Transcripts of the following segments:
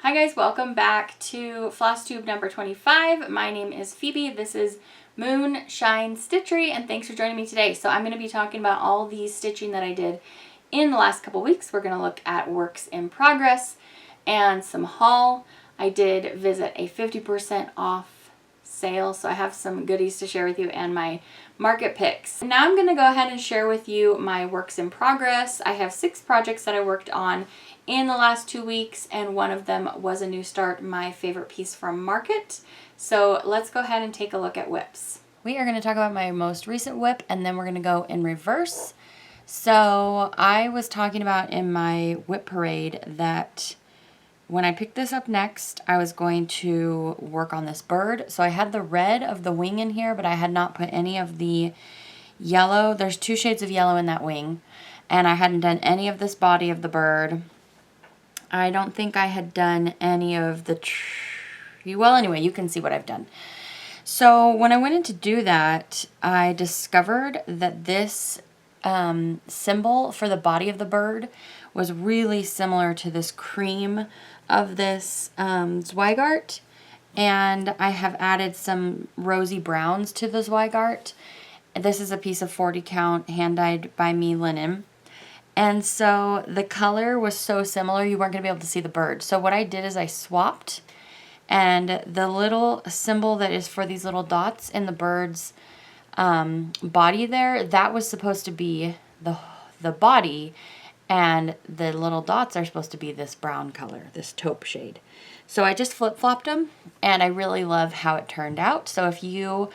Hi guys, welcome back to Flosstube number 25. My name is Phoebe. This is Moonshine Stitchery, and thanks for joining me today. So I'm going to be talking about all the stitching that I did in the last couple weeks. We're going to look at works in progress and some haul. I did visit a 50% off sale, so I have some goodies to share with you and my market picks. Now I'm going to go ahead and share with you my works in progress. I have 6 projects that I worked on in the last 2 weeks, and one of them was a new start, my favorite piece from Market. So let's go ahead and take a look at whips. We are going to talk about my most recent whip, and then we're going to go in reverse. So I was talking about in my whip parade that when I picked this up next, I was going to work on this bird. So I had the red of the wing in here, but I had not put any of the yellow. There's 2 shades of yellow in that wing, and I hadn't done any of this body of the bird. I don't think I had done any of the well, anyway, you can see what I've done. So when I went in to do that, I discovered that this symbol for the body of the bird was really similar to this cream of this Zweigart, and I have added some rosy browns to the Zweigart. This is a piece of 40 count hand-dyed by me linen. And so the color was so similar, you weren't going to be able to see the bird. So what I did is I swapped, and the little symbol that is for these little dots in the bird's body there, that was supposed to be the body, and the little dots are supposed to be this brown color, this taupe shade. So I just flip-flopped them, and I really love how it turned out. So if you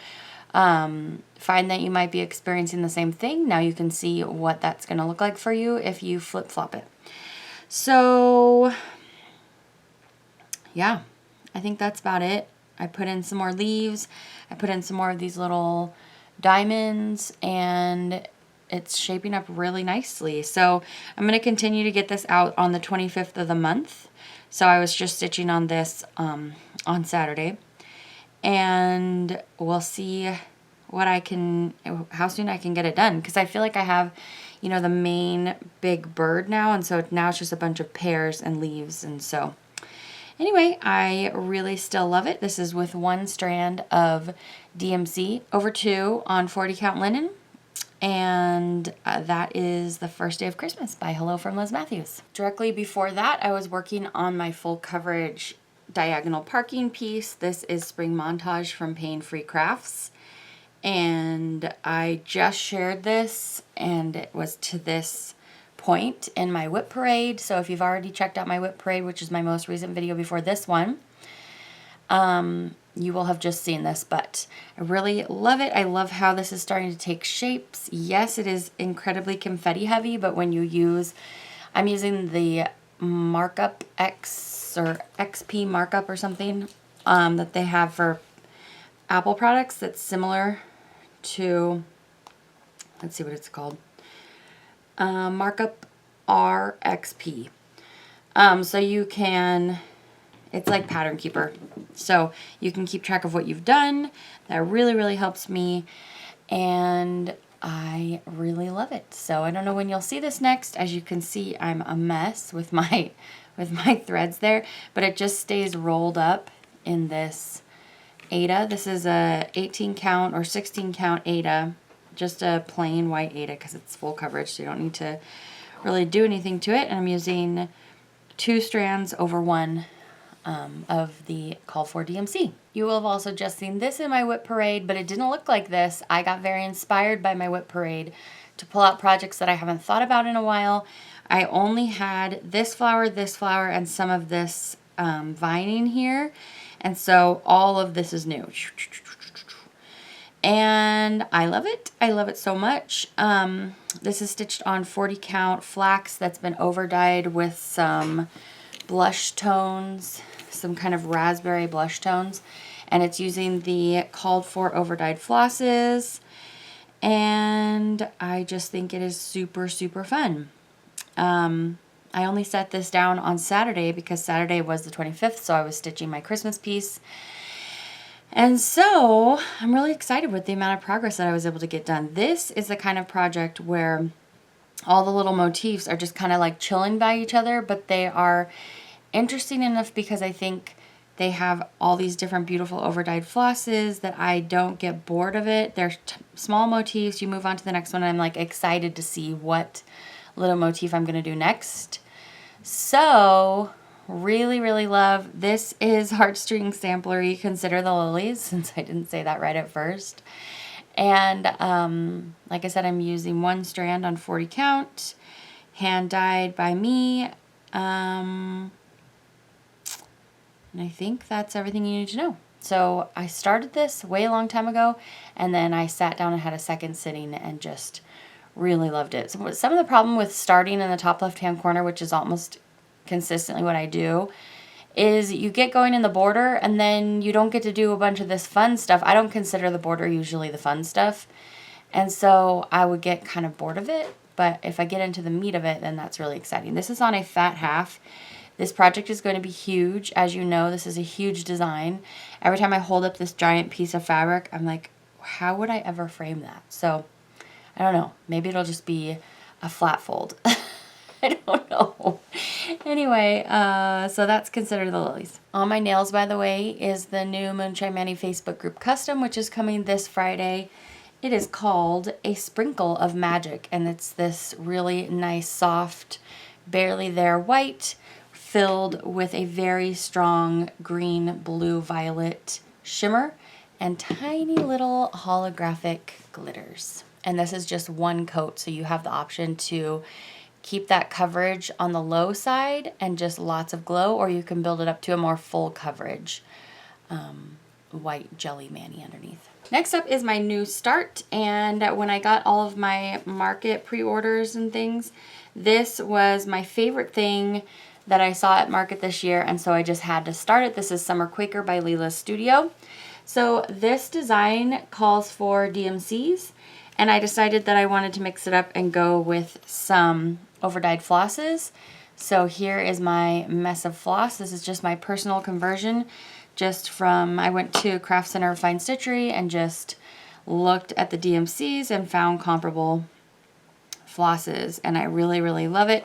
find that you might be experiencing the same thing, now you can see what that's going to look like for you if you flip-flop it. So yeah, I think that's about it. I put in some more leaves. I put in some more of these little diamonds, and it's shaping up really nicely. So I'm going to continue to get this out on the 25th of the month. So I was just stitching on this on Saturday. And we'll see how soon I can get it done, because I feel like I have, you know, the main big bird now, and so now it's just a bunch of pears and leaves. And so anyway, I really still love it. This is with 1 strand of DMC over 2 on 40 count linen, and that is The First Day of Christmas by Hello from Liz Matthews. Directly before that, I was working on my full coverage diagonal parking piece. This is Spring Montage from Paine Free Crafts, and I just shared this, and it was to this point in my whip parade. So if you've already checked out my whip parade, which is my most recent video before this one, you will have just seen this, but I really love it. I love how this is starting to take shapes. Yes, it is incredibly confetti heavy, but when you use, I'm using the Markup X or XP markup or something that they have for Apple products that's similar to, let's see what it's called, Markup RXP. So you can, it's like Pattern Keeper, so you can keep track of what you've done. That really, really helps me, and I really love it. So I don't know when you'll see this next. As you can see, I'm a mess with my threads there, but it just stays rolled up in this Aida. This is a 18 count or 16 count Aida, just a plain white Aida because it's full coverage, so you don't need to really do anything to it. And I'm using 2 strands over 1 of the called for DMC. You will have also just seen this in my whip parade, but it didn't look like this. I got very inspired by my whip parade to pull out projects that I haven't thought about in a while. I only had this flower, and some of this vining here, and so all of this is new. And I love it. I love it so much. This is stitched on 40 count flax that's been over dyed with some blush tones, some kind of raspberry blush tones, and it's using the called for over dyed flosses, and I just think it is super, super fun. I only set this down on Saturday because Saturday was the 25th, so I was stitching my Christmas piece. And so I'm really excited with the amount of progress that I was able to get done. This is the kind of project where all the little motifs are just kind of like chilling by each other, but they are interesting enough because I think they have all these different beautiful overdyed flosses that I don't get bored of it. They're small motifs. You move on to the next one. And I'm like excited to see what little motif I'm going to do next. So really, really love. This is Heartstring Samplery, Consider the Lilies, since I didn't say that right at first. And like I said, I'm using 1 strand on 40 count, hand dyed by me. And I think that's everything you need to know. So I started this way a long time ago, and then I sat down and had a second sitting and just really loved it. So some of the problem with starting in the top left-hand corner, which is almost consistently what I do, is you get going in the border and then you don't get to do a bunch of this fun stuff. I don't consider the border usually the fun stuff. And so I would get kind of bored of it. But if I get into the meat of it, then that's really exciting. This is on a fat half. This project is going to be huge. As you know, this is a huge design. Every time I hold up this giant piece of fabric, I'm like, how would I ever frame that? So, I don't know. Maybe it'll just be a flat fold. I don't know. Anyway, so that's Consider the Lilies. On my nails, by the way, is the new Moonshine Manny Facebook group custom, which is coming this Friday. It is called A Sprinkle of Magic, and it's this really nice, soft, barely there white, filled with a very strong green, blue, violet shimmer and tiny little holographic glitters. And this is just 1 coat, so you have the option to keep that coverage on the low side and just lots of glow, or you can build it up to a more full coverage white jelly Manny underneath. Next up is my new start, and when I got all of my market pre-orders and things, this was my favorite thing that I saw at market this year, and so I just had to start it. This is Summer Quaker by Lila Studio. So this design calls for DMCs, and I decided that I wanted to mix it up and go with some overdyed flosses. So here is my mess of floss. This is just my personal conversion, just from, I went to Craft Center Fine Stitchery and just looked at the DMCs and found comparable flosses, and I really, really love it.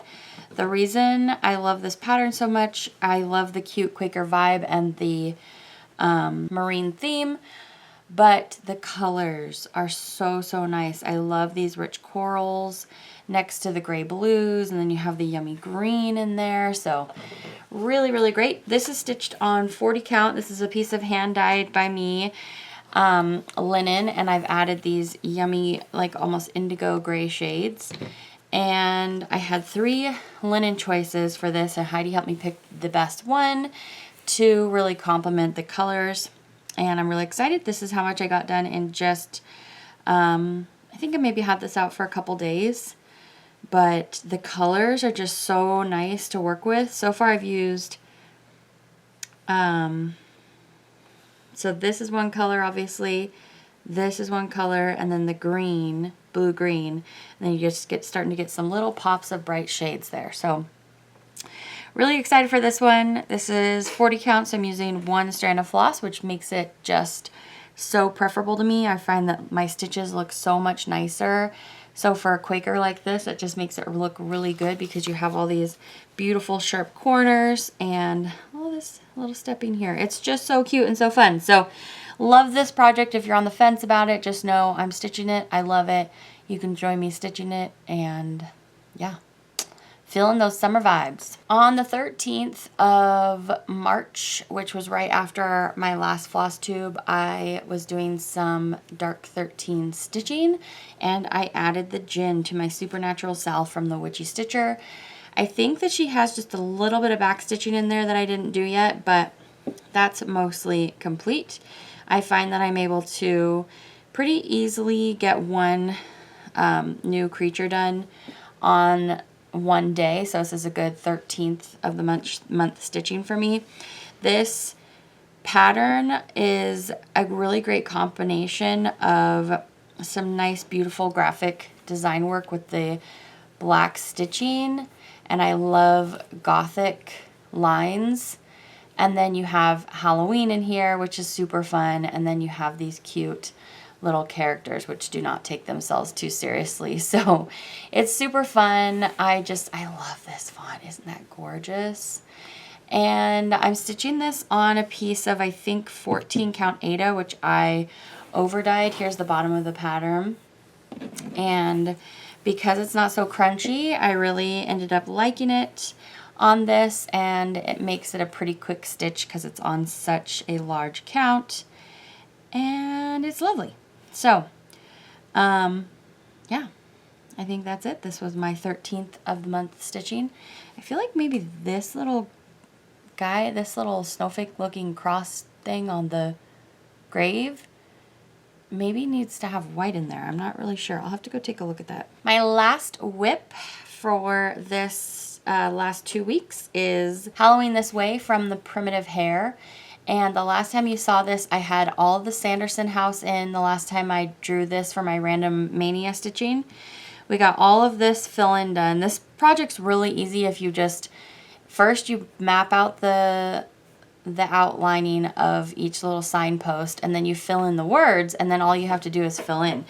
The reason I love this pattern so much, I love the cute Quaker vibe and the marine theme, but the colors are so, so nice. I love these rich corals next to the gray blues, and then you have the yummy green in there, so really, really great. This is stitched on 40 count. This is a piece of hand dyed by me linen, and I've added these yummy, like almost indigo gray shades. And I had 3 linen choices for this, and Heidi helped me pick the best one to really complement the colors. And I'm really excited. This is how much I got done in just, I think I maybe had this out for a couple days. But the colors are just so nice to work with. So far I've used, so this is one color, obviously. This is one color, and then the green, blue green, and then you just starting to get some little pops of bright shades there. So really excited for this one. This is 40 counts. I'm using 1 strand of floss, which makes it just so preferable to me. I find that my stitches look so much nicer. So for a Quaker like this, it just makes it look really good because you have all these beautiful sharp corners and all this little stepping here. It's just so cute and so fun. So love this project. If you're on the fence about it, just know I'm stitching it. I love it. You can join me stitching it, and yeah, feeling those summer vibes. On the 13th of March, which was right after my last Flosstube, I was doing some Dark 13 stitching, and I added the gin to my Supernatural Salve from the Witchy Stitcher. I think that she has just a little bit of back stitching in there that I didn't do yet, but that's mostly complete. I find that I'm able to pretty easily get one new creature done on one day, so this is a good 13th of the month stitching for me. This pattern is a really great combination of some nice beautiful graphic design work with the black stitching, and I love gothic lines, and then you have Halloween in here, which is super fun, and then you have these cute little characters which do not take themselves too seriously. So it's super fun. I love this font. Isn't that gorgeous? And I'm stitching this on a piece of, I think, 14 count Aida, which I overdyed. Here's the bottom of the pattern. And because it's not so crunchy, I really ended up liking it on this, and it makes it a pretty quick stitch because it's on such a large count, and it's lovely. So, yeah, I think that's it. This was my 13th of the month stitching. I feel like maybe this little guy, this little snowflake looking cross thing on the grave maybe needs to have white in there. I'm not really sure. I'll have to go take a look at that. My last whip for this last 2 weeks is Halloween This Way from the Primitive Hare. And the last time you saw this, I had all the Sanderson house in the last time I drew this for my Random Mania stitching. We got all of this fill-in done. This project's really easy if you just, first you map out the outlining of each little signpost, and then you fill in the words, and then all you have to do is fill in.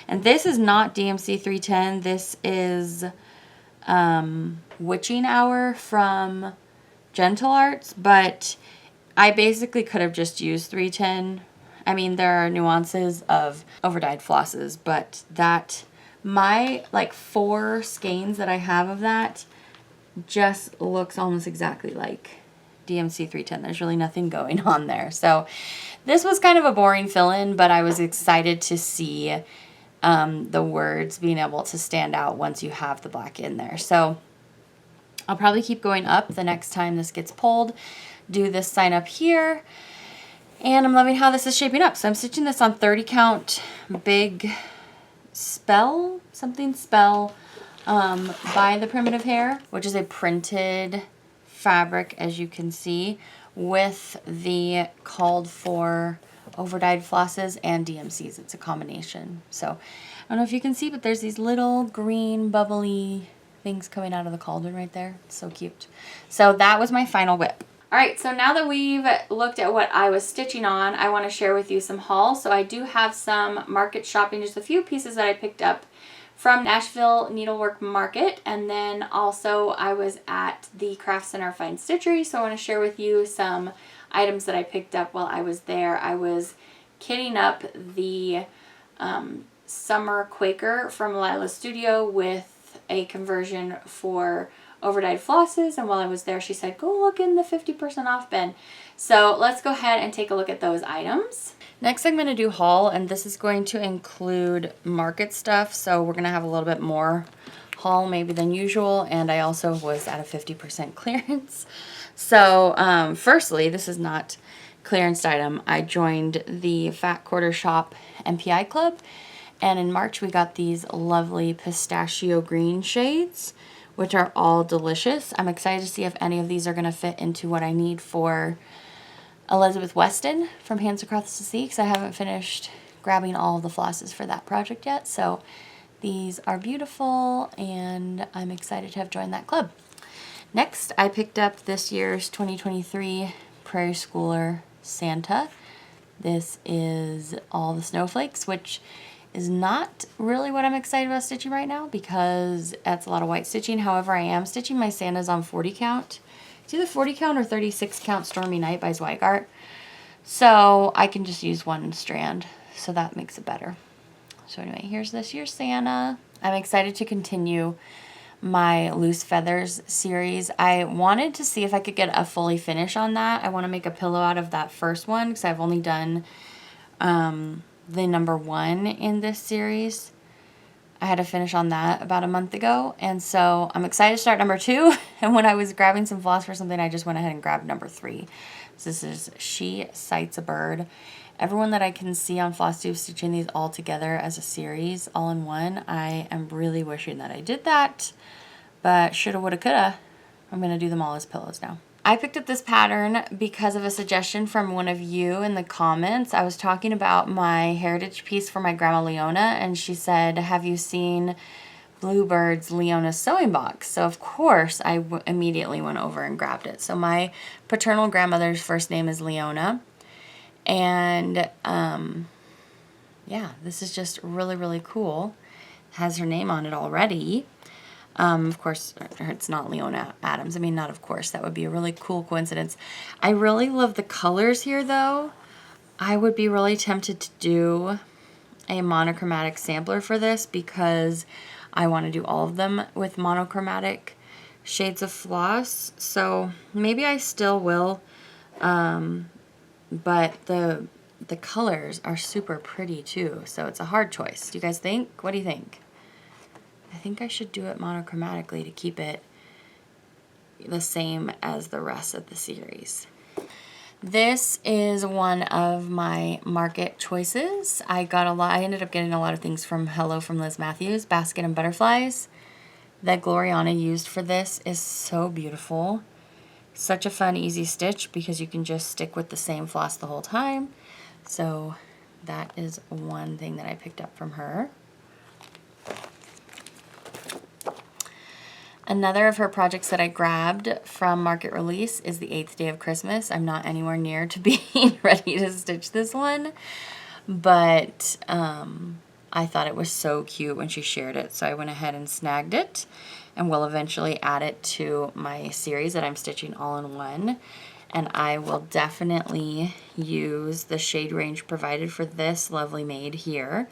And this is not DMC 310. This is Witching Hour from Gentle Arts, but I basically could have just used 310. I mean, there are nuances of overdyed flosses, but that, my like 4 skeins that I have of that just looks almost exactly like DMC 310. There's really nothing going on there. So this was kind of a boring fill-in, but I was excited to see the words being able to stand out once you have the black in there. So I'll probably keep going up the next time this gets pulled, do this sign up here, and I'm loving how this is shaping up. So I'm stitching this on 30 count big spell, something spell, by the Primitive Hare, which is a printed fabric, as you can see, with the called for overdyed flosses and DMCs. It's a combination. So I don't know if you can see, but there's these little green bubbly things coming out of the cauldron right there. It's so cute. So that was my final whip. All right, so now that we've looked at what I was stitching on, I want to share with you some hauls. So I do have some market shopping, just a few pieces that I picked up from Nashville Needlework Market, and then also I was at the Craft Center Fine Stitchery, so I want to share with you some items that I picked up while I was there. I was kitting up the Summer Quaker from Lila's Studio with a conversion for overdyed flosses, and while I was there she said, go look in the 50% off bin. So let's go ahead and take a look at those items. Next I'm going to do haul, and this is going to include market stuff, so we're going to have a little bit more haul maybe than usual, and I also was at a 50% clearance. So firstly, this is not clearance item. I joined the Fat Quarter Shop MPI Club, and in March we got these lovely pistachio green shades, which are all delicious. I'm excited to see if any of these are going to fit into what I need for Elizabeth Weston from Hands Across the Sea, because I haven't finished grabbing all of the flosses for that project yet. So these are beautiful, and I'm excited to have joined that club. Next, I picked up this year's 2023 Prairie Schooler Santa. This is all the snowflakes, which is not really what I'm excited about stitching right now because that's a lot of white stitching. However, I am stitching my Santas on 40 count. It's either 40 count or 36 count Stormy Night by Zweigart. So I can just use one strand, so that makes it better. So anyway, here's this year's Santa. I'm excited to continue my Loose Feathers series. I wanted to see if I could get a fully finish on that. I want to make a pillow out of that first one because I've only done the number 1 in this series. I had a finish on that about a month ago, and so I'm excited to start number 2. And when I was grabbing some floss for something, I just went ahead and grabbed number 3. So this is She Sights a Bird. Everyone that I can see on Flosstube stitching these all together as a series, all in one, I am really wishing that I did that, but shoulda, woulda, coulda. I'm going to do them all as pillows now. I picked up this pattern because of a suggestion from one of you in the comments. I was talking about my heritage piece for my grandma Leona, and she said, have you seen Bluebird's Leona's sewing box? So of course I immediately went over and grabbed it. So my paternal grandmother's first name is Leona, and yeah, this is just really, really cool. It has her name on it already. Of course, it's not Leona Adams. I mean, not of course. That would be a really cool coincidence. I really love the colors here, though. I would be really tempted to do a monochromatic sampler for this because I want to do all of them with monochromatic shades of floss. So maybe I still will, but the colors are super pretty too. So it's a hard choice. Do you guys think? What do you think? I think I should do it monochromatically to keep it the same as the rest of the series. This is one of my market choices. I ended up getting a lot of things from Hello from Liz Matthews, Basket and Butterflies. That Gloriana used for this is so beautiful. Such a fun, easy stitch because you can just stick with the same floss the whole time. So that is one thing that I picked up from her. Another of her projects that I grabbed from Market Release is the 8th Day of Christmas. I'm not anywhere near to being ready to stitch this one, but I thought it was so cute when she shared it, so I went ahead and snagged it, and will eventually add it to my series that I'm stitching all in one. And I will definitely use the shade range provided for this lovely maid here.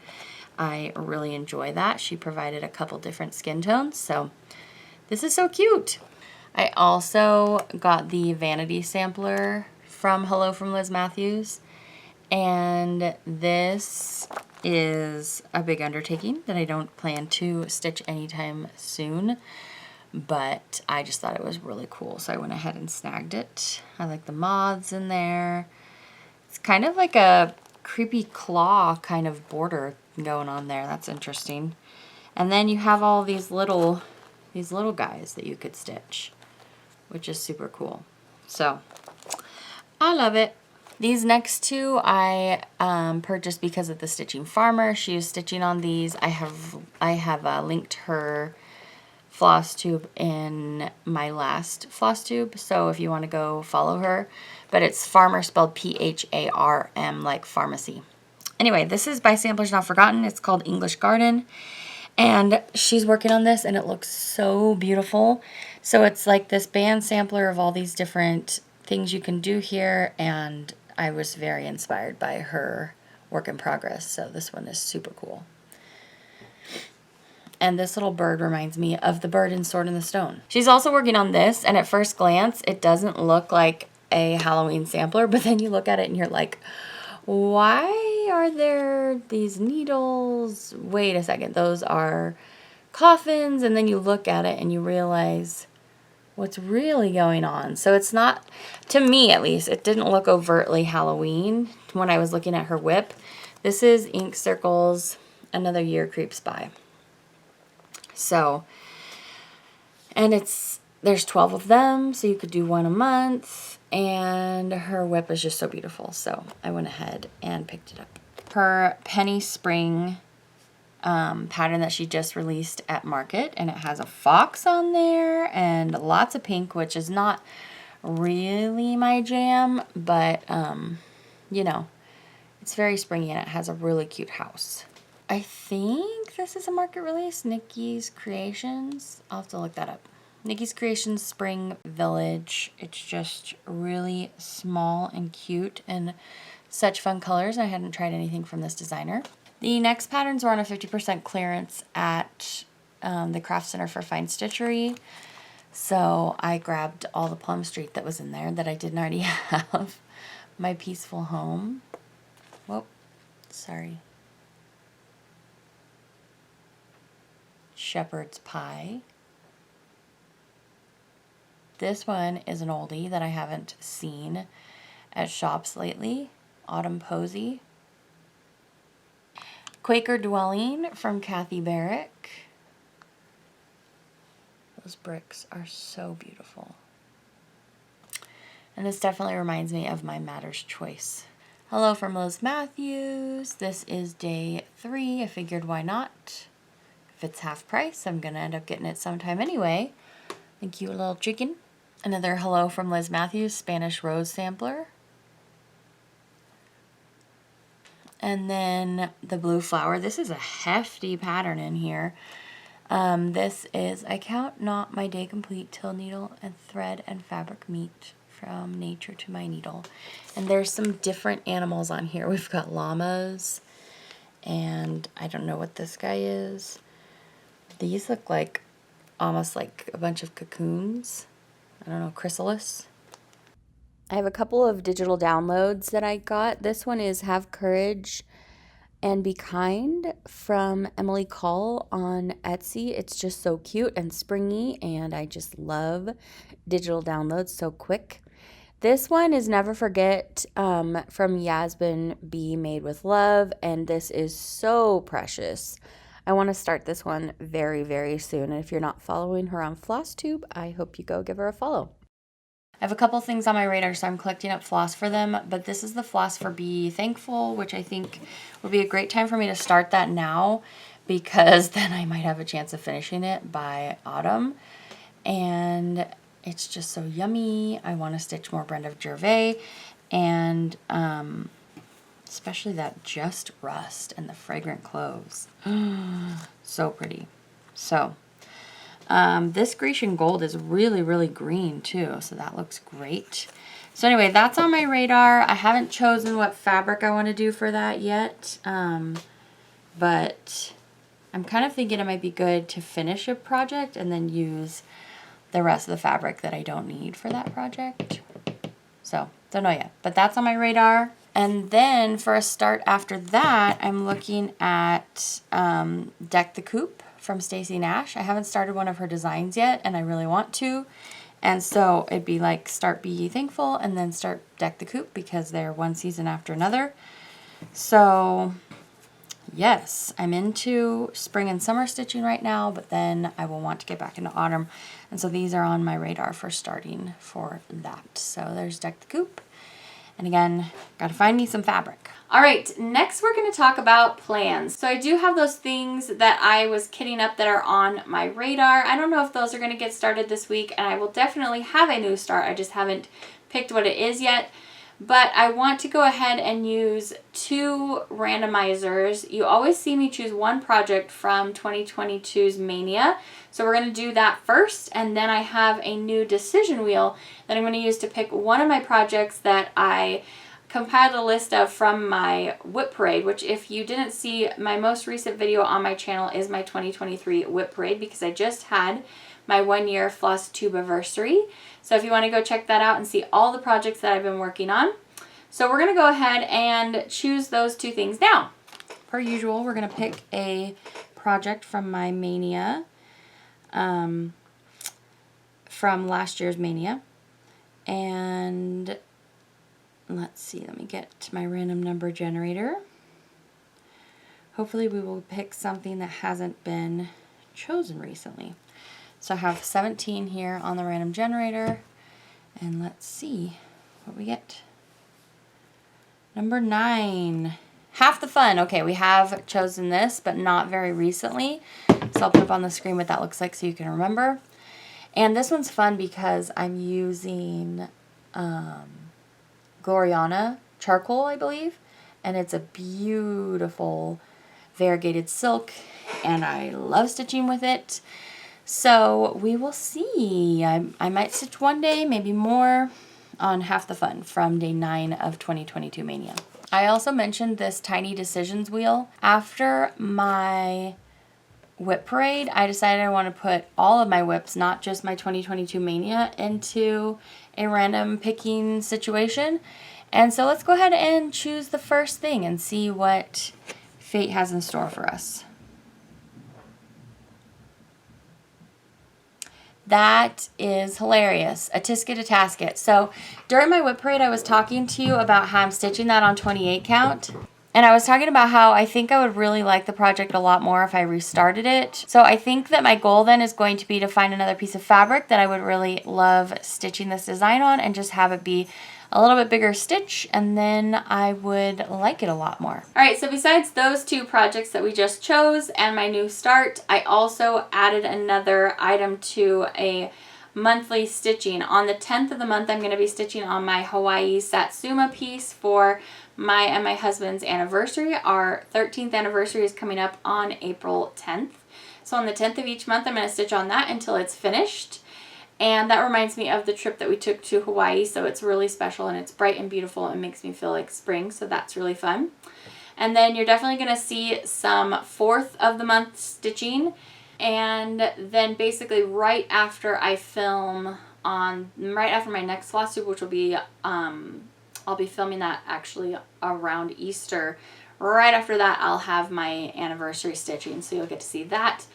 I really enjoy that. She provided a couple different skin tones, so this is so cute. I also got the vanity sampler from Hello from Liz Matthews, and this is a big undertaking that I don't plan to stitch anytime soon, but I just thought it was really cool, so I went ahead and snagged it. I like the moths in there. It's kind of like a creepy claw kind of border going on there. That's interesting. And then you have all these little guys that you could stitch, which is super cool. So I love it. These next two I purchased because of the Stitching Farmer. She is stitching on these. I have linked her Flosstube in my last Flosstube, so if you want to go follow her. But it's Farmer spelled P-H-A-R-M, like pharmacy. Anyway, this is by Samplers Not Forgotten. It's called English Garden. And she's working on this, and it looks so beautiful. So it's like this band sampler of all these different things you can do here, and I was very inspired by her work in progress. So this one is super cool. And this little bird reminds me of the bird in Sword in the Stone. She's also working on this, and at first glance, it doesn't look like a Halloween sampler, but then you look at it and you're like, why are there these needles? Wait a second, those are coffins. And then you look at it and you realize what's really going on. So it's not, to me at least, it didn't look overtly Halloween when I was looking at her whip. This is Ink Circles, Another Year Creeps By. So, and there's 12 of them, so you could do one a month. And her whip is just so beautiful, so I went ahead and picked it up. Her Penny Spring pattern that she just released at Market, and it has a fox on there and lots of pink, which is not really my jam, but you know, it's very springy and it has a really cute house. I think this is a Market release, Nikki's Creations. I'll have to look that up. Nikki's Creations Spring Village. It's just really small and cute and such fun colors. I hadn't tried anything from this designer. The next patterns were on a 50% clearance at the Craft Center for Fine Stitchery. So I grabbed all the Plum Street that was in there that I didn't already have. My Peaceful Home. Whoop, sorry. Shepherd's Pie. This one is an oldie that I haven't seen at shops lately. Autumn Posy. Quaker Dwelling from Kathy Barrick. Those bricks are so beautiful. And this definitely reminds me of my Matter's Choice. Hello from Liz Matthews. This is day 3. I figured why not? If it's half price, I'm going to end up getting it sometime anyway. Thank you, little chicken. Another Hello from Liz Matthews, Spanish Rose sampler. And then the Blue Flower. This is a hefty pattern in here. This is I Count Not My Day Complete Till Needle and Thread and Fabric Meet, from nature to my needle. And there's some different animals on here. We've got llamas, and I don't know what this guy is. These look like almost like a bunch of cocoons. I don't know, chrysalis. I have a couple of digital downloads that I got. This one is Have Courage and Be Kind from Emily Call on Etsy. It's just so cute and springy, and I just love digital downloads so quick. This one is Never Forget from Yasmin B. Made with Love, and this is so precious. I want to start this one very, very soon, and if you're not following her on Flosstube, I hope you go give her a follow. I have a couple things on my radar, so I'm collecting up floss for them, but this is the floss for Be Thankful, which I think would be a great time for me to start that now, because then I might have a chance of finishing it by autumn. And it's just so yummy. I want to stitch more Brenda Gervais, and especially that Just Rust and the fragrant cloves. So pretty. So this Grecian gold is really, really green too, so that looks great. So anyway, that's on my radar. I haven't chosen what fabric I want to do for that yet, but I'm kind of thinking it might be good to finish a project and then use the rest of the fabric that I don't need for that project. So, don't know yet, but that's on my radar. And then for a start after that, I'm looking at Deck the Coupe from Stacey Nash. I haven't started one of her designs yet, and I really want to. And so it'd be like start Be Thankful and then start Deck the Coupe, because they're one season after another. So yes, I'm into spring and summer stitching right now, but then I will want to get back into autumn. And so these are on my radar for starting for that. So there's Deck the Coupe. And again, got to find me some fabric. All right, next we're going to talk about plans. So I do have those things that I was kitting up that are on my radar. I don't know if those are going to get started this week, and I will definitely have a new start. I just haven't picked what it is yet. But I want to go ahead and use 2 randomizers. You always see me choose one project from 2022's Mania. So we're going to do that first, and then I have a new decision wheel that I'm going to use to pick one of my projects that I compiled a list of from my Whip Parade, which if you didn't see, my most recent video on my channel is my 2023 Whip Parade, because I just had my 1-year Flosstube anniversary. So if you want to go check that out and see all the projects that I've been working on. So we're going to go ahead and choose those 2 things now. Per usual, we're going to pick a project from my Mania, from last year's Mania. And let's see, let me get my random number generator. Hopefully we will pick something that hasn't been chosen recently. So I have 17 here on the random generator, and let's see what we get. Number 9, Half the Fun. Okay, we have chosen this, but not very recently. So I'll put up on the screen what that looks like so you can remember. And this one's fun because I'm using Gloriana charcoal, I believe, and it's a beautiful variegated silk, and I love stitching with it. So we will see. I might stitch one day, maybe more, on Half the Fun from day 9 of 2022 Mania. I also mentioned this Tiny Decisions wheel. After my Whip Parade, I decided I want to put all of my whips, not just my 2022 Mania, into a random picking situation. And so let's go ahead and choose the first thing and see what fate has in store for us. That is hilarious. A Tisket, a Tasket. So during my Whip Parade, I was talking to you about how I'm stitching that on 28 count. And I was talking about how I think I would really like the project a lot more if I restarted it. So I think that my goal then is going to be to find another piece of fabric that I would really love stitching this design on and just have it be a little bit bigger stitch, and then I would like it a lot more. All right, so besides those 2 projects that we just chose and my new start, I also added another item to a monthly stitching. On the 10th of the month, I'm going to be stitching on my Hawaii Satsuma piece for my and my husband's anniversary. Our 13th anniversary is coming up on April 10th. So on the 10th of each month, I'm going to stitch on that until it's finished. And that reminds me of the trip that we took to Hawaii. So it's really special and it's bright and beautiful and makes me feel like spring. So that's really fun. And then you're definitely going to see some 4th of the month stitching. And then basically right after I film right after my next Flosstube, which will be, I'll be filming that actually around Easter. Right after that, I'll have my anniversary stitching. So you'll get to see that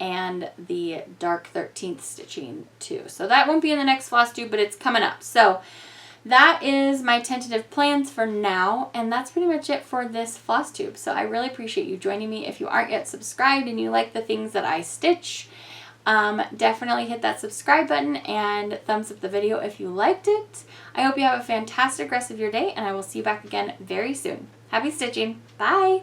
and the dark 13th stitching too. So that won't be in the next Flosstube, but it's coming up. So that is my tentative plans for now, and that's pretty much it for this Flosstube. So I really appreciate you joining me. If you aren't yet subscribed and you like the things that I stitch, definitely hit that subscribe button and thumbs up the video if you liked it. I hope you have a fantastic rest of your day, and I will see you back again very soon. Happy stitching. Bye!